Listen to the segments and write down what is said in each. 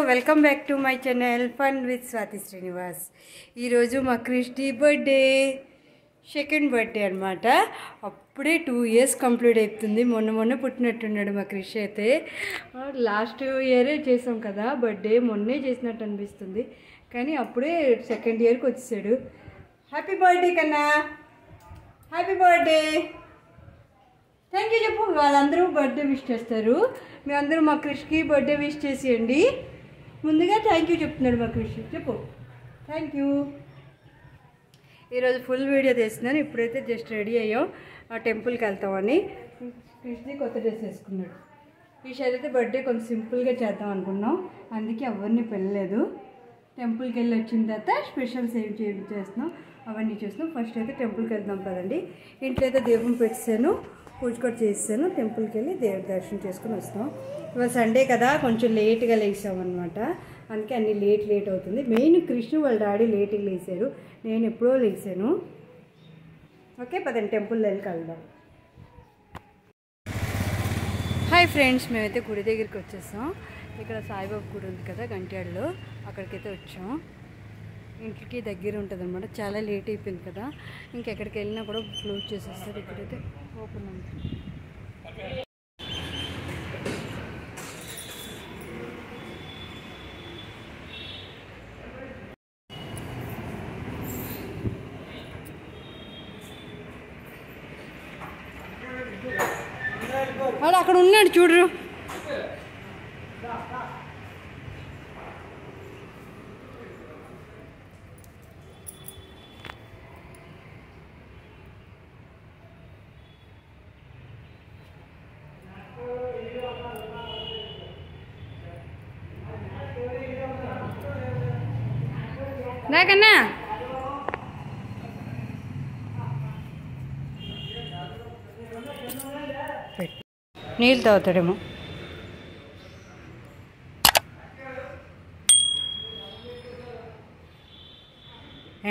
Welcome back to my channel fun with Swathi Srinivas. ఈరోజు మా క్రిస్టి birthday, second birthday అనమాట. అప్పుడే 2 years కంప్లీట్ అవుతుంది. మొన్న పుట్టినట్టున్నాడు మా క్రిష్ అయితే. లాస్ట్ ఇయరే చేసాం కదా బర్త్డే, మొన్నే చేసినట్టు అనిపిస్తుంది. కానీ అప్పుడే సెకండ్ ఇయర్కి వచ్చేసాడు. హ్యాపీ బర్త్డే కన్నా, హ్యాపీ బర్త్డే. థ్యాంక్ యూ చెప్పు. వాళ్ళందరూ బర్త్డే విష్ చేస్తారు. మీ అందరూ మా క్రిష్కి బర్త్డే విష్ చేసేయండి. ముందుగా థ్యాంక్ యూ చెప్తున్నాడు మా క్రిష్. చెప్పు థ్యాంక్ యూ. ఈరోజు ఫుల్ వీడియో తీస్తున్నాను. ఇప్పుడైతే జస్ట్ రెడీ అయ్యాం, ఆ టెంపుల్కి వెళ్తామని. క్రిష్ది కొత్త డ్రెస్ వేసుకున్నాడు. ఈసారి అయితే బర్త్డే కొంచెం సింపుల్గా చేద్దాం అనుకున్నాం, అందుకే ఎవరిని పిలలేదు. టెంపుల్కి వెళ్ళి వచ్చిన తర్వాత స్పెషల్స్ ఏం చేస్తున్నాం అవన్నీ చూస్తున్నాం. ఫస్ట్ అయితే టెంపుల్కి వెళ్దాం కదండి. ఇంట్లో అయితే దీపం పెట్టాను, పూజ కూడా చేసాను. టెంపుల్కి వెళ్ళి దేవుడి దర్శనం చేసుకుని వస్తాం. ఇవాళ సండే కదా, కొంచెం లేట్గా లేసామన్నమాట. అందుకే అన్ని లేట్ అవుతుంది. మెయిన్ కృష్ణ వాళ్ళ డాడీ లేట్గా లేసారు, నేను ఎప్పుడో లేసాను. ఓకే పదండి టెంపుల్ వెళ్ళి కలుద్దాం. హాయ్ ఫ్రెండ్స్, మేమైతే గుడి దగ్గరికి వచ్చేసాం. ఇక్కడ సాయిబాబా గుడి ఉంది కదా గంట్యాడలో, అక్కడికైతే వచ్చాం. ఇంటికి దగ్గర ఉంటుంది అనమాట. చాలా లేట్ అయిపోయింది కదా, ఇంకెక్కడికి వెళ్ళినా కూడా క్లోజ్ చేసేస్తారు. ఇక్కడైతే ఓపెన్ ఉంది. వాడు అక్కడ ఉన్నాడు చూడరు. నాకన్నా నీళ్ళు తాగుతాడేమో.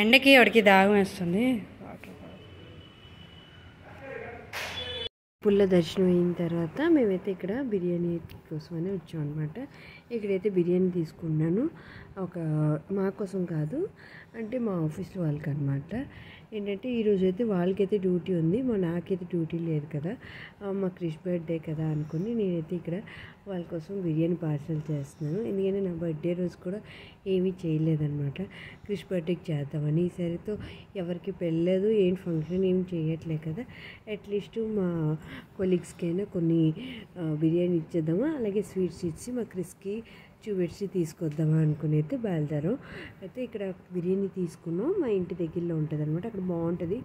ఎండకి వాడికి దాహం వేస్తుంది. పుల్ల దర్శనం అయిన తర్వాత మేమైతే ఇక్కడ బిర్యానీ కోసమని వచ్చాం అనమాట. ఇక్కడైతే బిర్యానీ తీసుకున్నాను. మా కోసం కాదు, అంటే మా ఆఫీస్లో వాళ్ళకి అనమాట. ఏంటంటే ఈరోజు అయితే వాళ్ళకైతే డ్యూటీ ఉంది, నాకైతే డ్యూటీ లేదు కదా. మా క్రిష్ బర్త్డే కదా అనుకుని నేనైతే ఇక్కడ వాళ్ళ కోసం బిర్యానీ పార్సల్ చేస్తున్నాను. ఎందుకంటే నా బర్త్డే రోజు కూడా ఏమీ చేయలేదన్నమాట. క్రిష్ బర్త్డేకి చేద్దామని. ఈసారితో ఎవరికి పెళ్ళలేదు, ఏం ఫంక్షన్ ఏం చేయట్లేదు కదా. అట్లీస్ట్ మా కొలీగ్స్కైనా కొన్ని బిర్యానీ ఇచ్చేద్దామా, అలాగే స్వీట్స్ ఇచ్చి మా క్రిష్కి చూపెట్టి తీసుకొద్దామా అనుకుని అయితే బయలుదేరాం. అయితే ఇక్కడ బిర్యానీ తీసుకున్నాం. మా ఇంటి దగ్గరలో ఉంటుంది అనమాట. అక్కడ బాగుంటుంది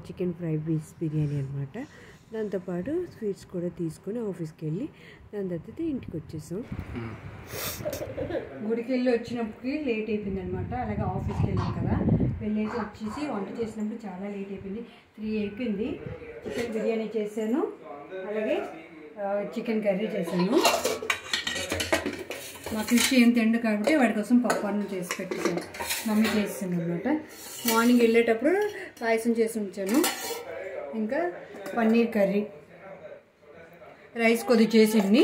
చికెన్ ఫ్రై పీస్ బిర్యానీ అనమాట. దాంతోపాటు స్వీట్స్ కూడా తీసుకొని ఆఫీస్కి వెళ్ళి దాని తర్వాత ఇంటికి వచ్చేసాం. గుడికి వెళ్ళి వచ్చినప్పటికి లేట్ అయిపోయింది అనమాట. అలాగే ఆఫీస్కి వెళ్ళాం కదా, వెళ్ళేసి వచ్చేసి వంట చేసినప్పుడు చాలా లేట్ అయిపోయింది. 3 అయిపోయింది. చికెన్ బిర్యానీ చేశాను, అలాగే చికెన్ కర్రీ చేశాను. మా ఫిష్ ఏం తిండు కాబట్టి వాడి కోసం పప్పు చేసి పెట్టాను, మమ్మీ చేసాను అనమాట. మార్నింగ్ వెళ్ళేటప్పుడు పాయసం చేసి ఉంచాను, ఇంకా పన్నీర్ కర్రీ, రైస్ కొద్ది చేసింది.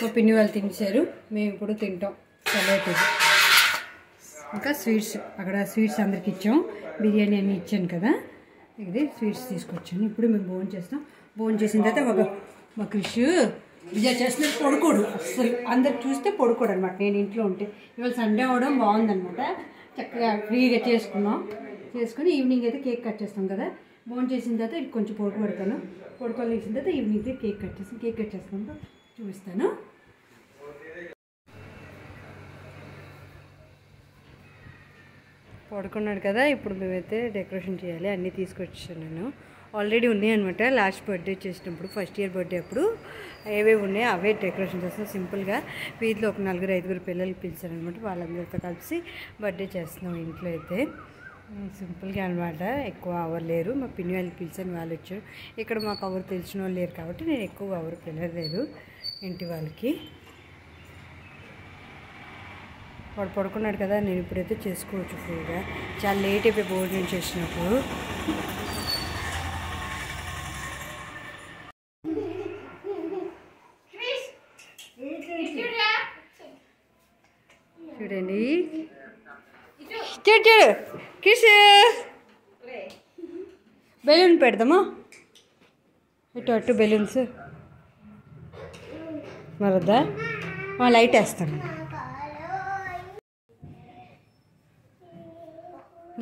మా పిన్ని వాళ్ళు తినేశారు, మేము ఇప్పుడు తింటాం. చల్లైపోయింది. ఇంకా స్వీట్స్, అక్కడ స్వీట్స్ అందరికి ఇచ్చాం. బిర్యానీ అన్నీ ఇచ్చాను కదా, ఇది స్వీట్స్ తీసుకొచ్చాను. ఇప్పుడు మేము భోజనం చేస్తాం. భోజనం చేసిన తర్వాత మా క్రిష్ విజయ్ చేసినట్టు పడుకోడు, అసలు అందరు చూస్తే పడుకోడు అనమాట. నేను ఇంట్లో ఉంటే ఇవాళ సండే అవడం బాగుందనమాట. చక్కగా ఫ్రీగా చేసుకుని ఈవినింగ్ అయితే కేక్ కట్ చేస్తాం కదా. భోజనం చేసిన తర్వాత ఇది కొంచెం పడుకోబెడతాను. పడుకోలేసిన తర్వాత ఈవినింగ్ అయితే కేక్ కట్ చేసుకుంటూ చూపిస్తాను. పడుకున్నాడు కదా. ఇప్పుడు మేమైతే డెకరేషన్ చేయాలి. అన్నీ తీసుకొచ్చాను నేను. ఆల్రెడీ ఉన్నాయి అనమాట. లాస్ట్ బర్త్డే చేసినప్పుడు, ఫస్ట్ ఇయర్ బర్త్డే అప్పుడు ఏవేవి ఉన్నాయో అవే డెకరేషన్ చేస్తున్నాం సింపుల్గా. వీధిలో ఒక 4-5 పిల్లలు పిలిచారనమాట. వాళ్ళందరితో కలిసి బర్త్డే చేస్తున్నాం ఇంట్లో అయితే. సింపుల్గా అనమాట, ఎక్కువ ఎవరు లేరు. మా పిన్ని వాళ్ళు పిలిచాను, వాళ్ళు వచ్చారు. ఇక్కడ మాకు ఎవరు తెలిసిన వాళ్ళు లేరు కాబట్టి నేను ఎక్కువ ఎవరు పిలవలేదు ఇంటి వాళ్ళకి. వాడు పడుకున్నాడు కదా, నేను ఇప్పుడైతే చేసుకోవచ్చు ఫ్రీగా. చాలా లేట్ అయిపోయి భోజనం చేసినప్పుడు. చూడు కిష్ బెలూన్ పెడదామా ఇటు అటు బెలూన్స్ మరొద్దా లైట్ వేస్తాను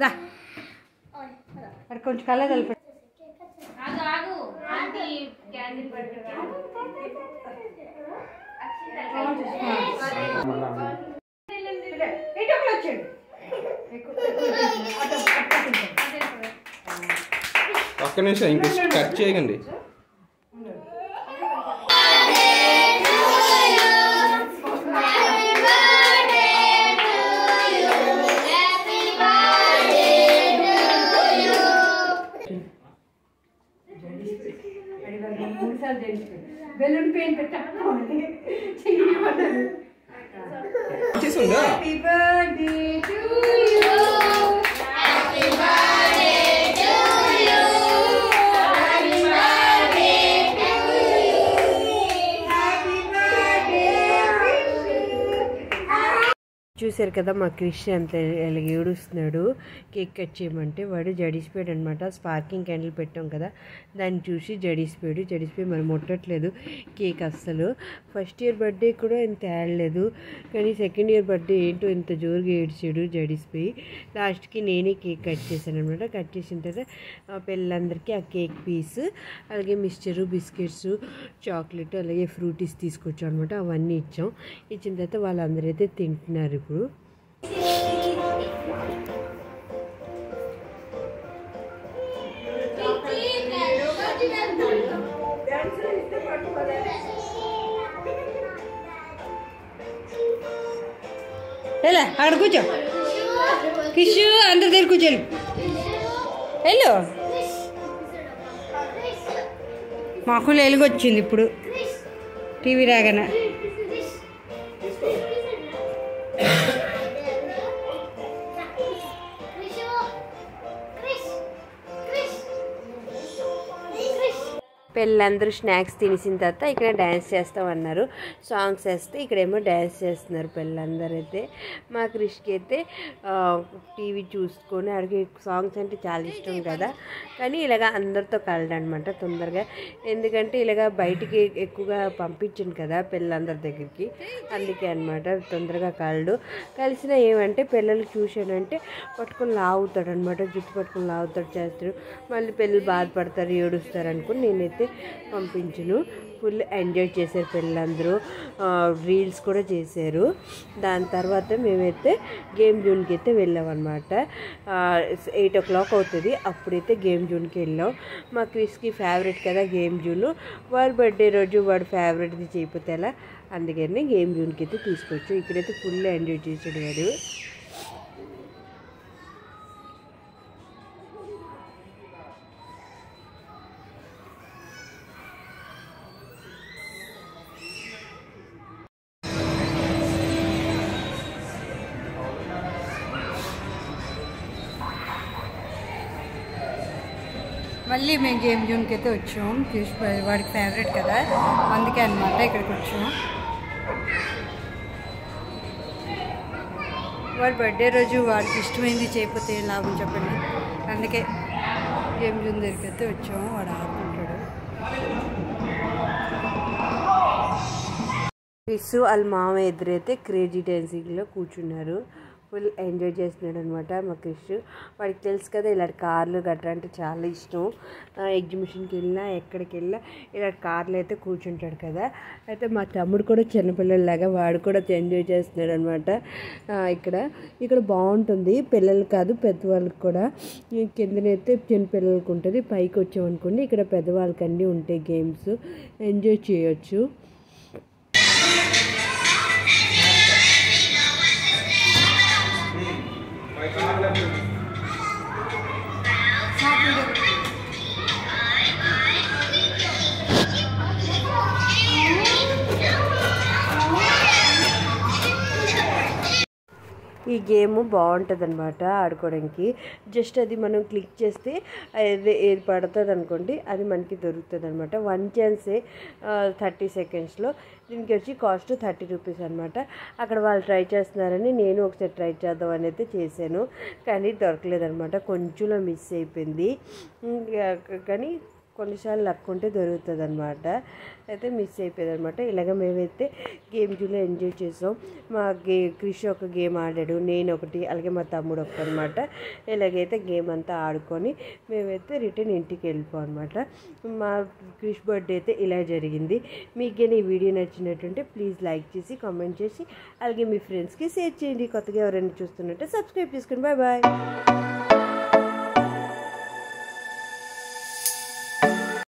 దా అక్కడ కొంచెం కలర్ కలిపి ఒక్క నిమిషం ఇంక కట్ చేయకండి. బెలూన్ పెయింట్ పెట్టాలి happy birthday to you happy birthday to you happy birthday to you happy birthday. చూశారు కదా మా క్రిష్ అంత ఏడుస్తున్నాడు. కేక్ కట్ చేయమంటే వాడు జడిసిపోయాడు అనమాట. స్పార్కింగ్ క్యాండిల్ పెట్టాం కదా దాన్ని చూసి జడిసిపోయి మరి ముట్టట్లేదు కేక్ అస్సలు. ఫస్ట్ ఇయర్ బర్త్డే కూడా ఇంత ఏడలేదు కానీ సెకండ్ ఇయర్ బర్త్డే ఏంటో ఇంత జోరుగా ఏడ్చాడు జడిసిపోయి. లాస్ట్కి నేనే కేక్ కట్ చేశాను అనమాట. కట్ చేసిన తర్వాత పిల్లలందరికీ ఆ కేక్ పీస్ అలాగే మిక్స్చరు బిస్కెట్స్ చాక్లెట్ అలాగే ఫ్రూటీస్ తీసుకొచ్చాం అనమాట. అవన్నీ ఇచ్చిన తర్వాత వాళ్ళందరూ అయితే తింటున్నారు ఇప్పుడు. ఎలా అక్కడ కూర్చో కిషు అందరి దగ్గర కూర్చోలు వెళ్ళు. మాకు వెలుగొచ్చింది ఇప్పుడు టీవీ రాగానే. పిల్లలందరూ స్నాక్స్ తినేసిన తర్వాత ఇక్కడ డ్యాన్స్ చేస్తామన్నారు. సాంగ్స్ వేస్తే ఇక్కడేమో డ్యాన్స్ చేస్తున్నారు పిల్లలందరూ అయితే. మా క్రిష్కి అయితే టీవీ చూసుకొని అడిగి సాంగ్స్ అంటే చాలా ఇష్టం కదా కానీ ఇలాగ అందరితో కలడనమాట తొందరగా. ఎందుకంటే ఇలాగ బయటికి ఎక్కువగా పంపించను కదా పిల్లలందరి దగ్గరికి అందుకే అనమాట తొందరగా కలడు. కలిసిన ఏమంటే పిల్లలు చూశానంటే పట్టుకొని లాగుతాడు అనమాట. జుట్టు పట్టుకొని లాగుతాడు చేస్తాడు. మళ్ళీ పిల్లలు బాధపడతారు ఏడుస్తారు అనుకుని నేనైతే పంపించును. ఫుల్ ఎంజాయ్ చేశారు పిల్లలందరూ. రీల్స్ కూడా చేశారు. దాని తర్వాత మేమైతే గేమ్ జోన్కి అయితే వెళ్ళామన్నమాట. 8 o'clock అవుతుంది. అప్పుడైతే గేమ్ జోన్కి వెళ్ళాం. మా క్రిష్కి ఫేవరెట్ కదా గేమ్ జోన్. వాడి బర్త్డే రోజు వాడు ఫేవరెట్ది చేయకపోతే ఎలా అందుకని గేమ్ జోన్కి అయితే తీసుకొచ్చు. ఇక్కడైతే ఫుల్ ఎంజాయ్ చేసాడు వాడు. మళ్ళీ మేము గేమ్ జోన్కి అయితే వచ్చాం. వాడికి ఫేవరెట్ కదా అందుకే అనమాట ఇక్కడికి వచ్చాం. వాడి బర్త్డే రోజు వాడికి ఇష్టమైంది చేయకపోతే ఏం లాభం చెప్పండి. అందుకే గేమ్ జోన్ దగ్గరికి అయితే వచ్చాము. వాడు ఆడుకుంటాడు. క్రిష్ వాళ్ళ మామ ఎదురైతే క్రేజీ డాన్సింగ్లో కూర్చున్నారు. ఫుల్ ఎంజాయ్ చేస్తున్నాడు అనమాట మా క్రిష్. వాడికి తెలుసు కదా ఇలాంటి కార్లు గట్రా అంటే చాలా ఇష్టం. ఎగ్జిబిషన్కి వెళ్ళినా ఎక్కడికి వెళ్ళినా ఇలాంటి కార్లు అయితే కూర్చుంటాడు కదా. అయితే మా తమ్ముడు కూడా చిన్నపిల్లలాగా వాడు కూడా ఎంజాయ్ చేస్తున్నాడు అనమాట. ఇక్కడ బాగుంటుంది పిల్లలు కాదు పెద్దవాళ్ళకి కూడా. కిందనైతే చిన్నపిల్లలకి ఉంటుంది. పైకి వచ్చామనుకోండి ఇక్కడ పెద్దవాళ్ళకి అన్నీ ఉంటాయి గేమ్స్ ఎంజాయ్ చేయొచ్చు. ఈ గేమ్ బాగుంటుంది అనమాట ఆడుకోవడానికి. జస్ట్ అది మనం క్లిక్ చేస్తే ఏది పడుతుంది అనుకోండి అది మనకి దొరుకుతుంది అనమాట. 1 ఛాన్సే 30 సెకండ్స్లో. దీనికి వచ్చి కాస్ట్ 30 రూపీస్ అనమాట. అక్కడ వాళ్ళు ట్రై చేస్తున్నారని నేను ఒకసారి ట్రై చేద్దాం అనేది చేశాను, కానీ దొరకలేదనమాట. కొంచెంలో మిస్ అయిపోయింది. కానీ కొన్నిసార్లు లక్ ఉంటే దొరుకుతుంది అనమాట. అయితే మిస్ అయిపోయింది అనమాట. ఇలాగ మేమైతే గేమ్ జూలో ఎంజాయ్ చేసాం. మా క్రిష్ ఒక గేమ్ ఆడాడు, నేను ఒకటి, అలాగే మా తమ్ముడు ఒకటి అనమాట. ఇలాగైతే గేమ్ అంతా ఆడుకొని మేమైతే రిటర్న్ ఇంటికి వెళ్ళిపోం అనమాట. మా క్రిష్ బర్త్డే అయితే ఇలా జరిగింది. మీకు ఈ వీడియో నచ్చినట్టుంటే ప్లీజ్ లైక్ చేసి కామెంట్ చేసి అలాగే మీ ఫ్రెండ్స్కి షేర్ చేయండి. కొత్తగా ఎవరైనా చూస్తున్నట్టే సబ్స్క్రైబ్ చేసుకోండి. Bye bye.